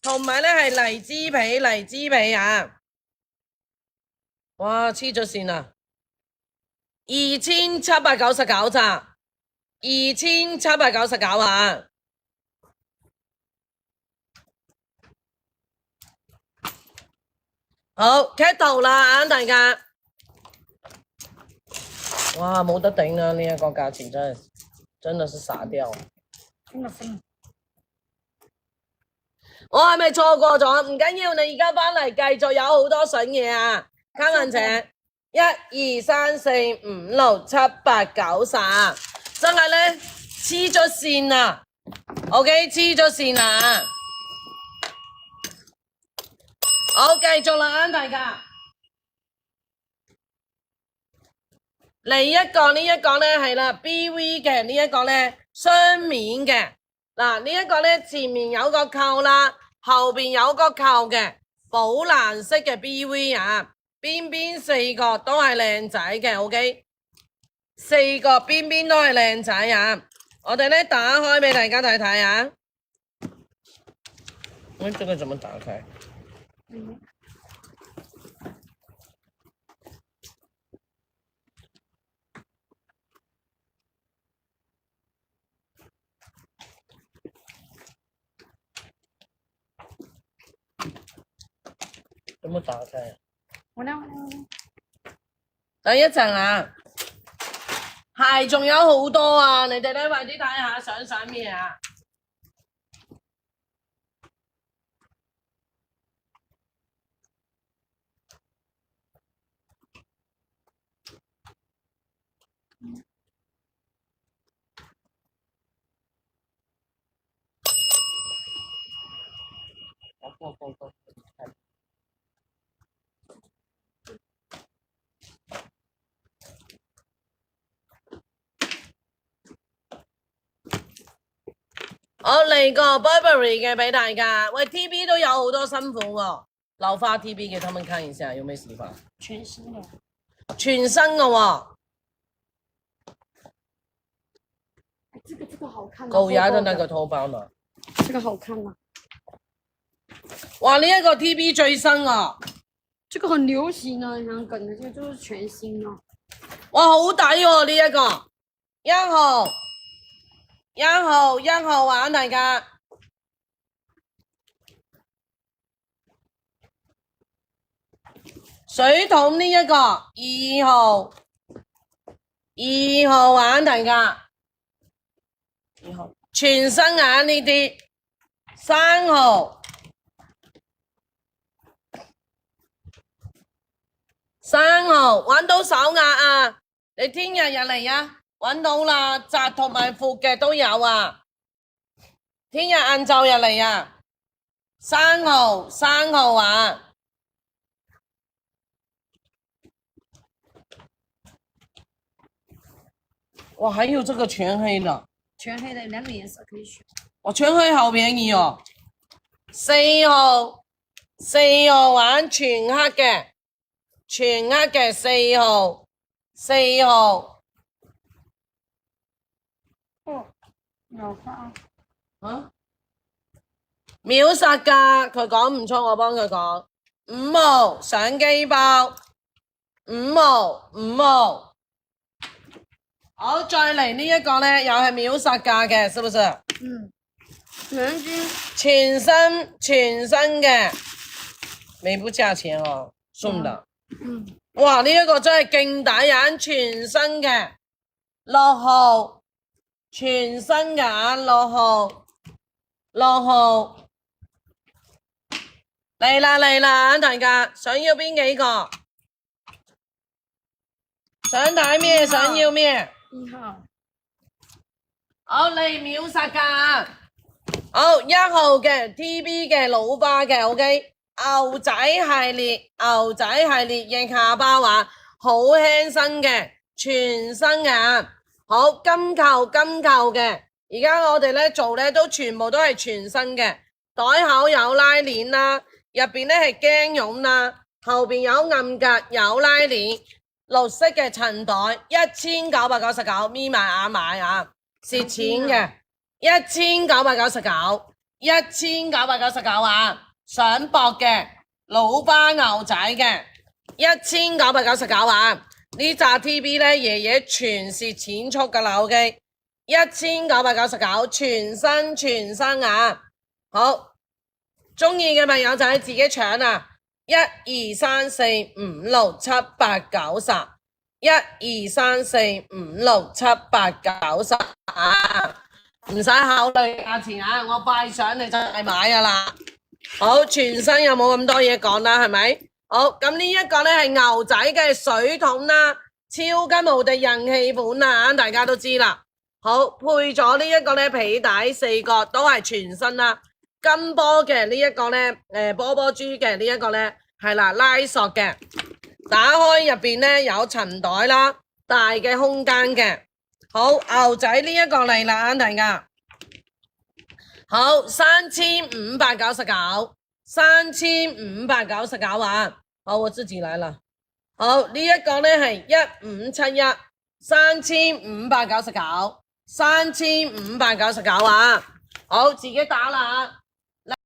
同埋咧係荔枝皮啊！哇，黐咗線啊！2799咋？2799啊！好 ，cat 圖啦啊，大家！哇，冇得頂啊！呢一個價錢真的是傻掉。真的瘋。我係咪錯過咗？唔緊要，你而家翻嚟繼續有好多筍嘢啊！卡文姐，1、2、3、4、5、6、7、8、9、10，真係咧黐咗線啊 ！OK， 黐咗線啊！好，繼續啦啊，大家。嚟一個呢一個咧係啦 ，BV 嘅呢一個咧雙面嘅。嗱，呢一個咧前面有個扣啦，後邊有個扣嘅寶藍色嘅 BV 啊，邊邊4個都係靚仔嘅 ，OK， 4個邊邊都係靚仔啊！我哋咧打開俾大家睇睇啊！這個怎麼打開？有冇打開啊？我呢？等一陣啊，鞋仲有好多啊！你哋咧快啲睇下想咩啊？我嚟個 Burberry 嘅俾大家，喂 TB 都有好多新款喎，老花 TB 給他們看一下，有沒有洗髮？全新的。全新嘅喎。這個好看。狗牙的那個頭包呢？這個好看嗎？哇，呢一個 TB 最新啊！這個很流行啊，香港的，這個就是全新啊。哇，好抵喎呢一個，1號玩大家。水桶呢一個2號玩大家，2號全新眼呢啲3號揾到手壓啊！你聽日入嚟啊，揾到啦，窄同埋闊嘅都有啊！聽日晏晝入嚟啊，3號啊！哇，還有這個全黑的，全黑的2個顏色可以選。哇，全黑好便宜哦！4號玩全黑嘅4號。哦，有花。啊？秒殺價，佢講唔錯，我幫佢講。5號相機包，5號。好，再嚟呢一個呢，又係秒殺價嘅，是不是？嗯。原金。全新嘅，未補價錢哦，送的。嗯。哇，呢一個真係勁抵眼，全新嘅6號，全新嘅6號嚟啦，大家想要邊幾個？想睇咩？想要咩？1號。好，嚟秒殺價。好，1號嘅 TB 嘅老花嘅 OK， 牛仔系列嘅下巴環，好輕身嘅，全新嘅。好，金扣嘅，而家我哋咧做咧都全部都係全新嘅，袋口有拉鏈啦，入邊咧係驚絨啦，後邊有暗格有拉鏈。綠色嘅襯袋1999，眯埋眼買啊，蝕錢嘅1999。1999啊，想搏嘅老巴牛仔嘅1999啊，呢扎 TB 呢，爺爺全是錢速㗎啦 ，OK， 1999全新全新啊，好，中意嘅朋友仔自己搶啊！1、2、3、4、5、6、7、8、9、10， 1、2、3、4、5、6、7、8、9、10啊！唔使考慮價錢啊，我拜上你就係買噶啦。好，全身有冇咁多嘢講啦，係咪？好，咁呢一個呢係牛仔嘅水桶啦，超級無敵人氣款啊，大家都知啦。好，配咗呢一個呢皮帶4角都係全新啦，金波嘅呢一個呢，波波豬嘅呢一個呢係啦拉索嘅，打開入邊呢有塵袋啦，大嘅空間嘅。好，牛仔呢一個嚟啦，大家好，3599， 3599啊！好，我自己來了。好，呢一個呢係1571， 3599， 3599啊！好，自己打啦。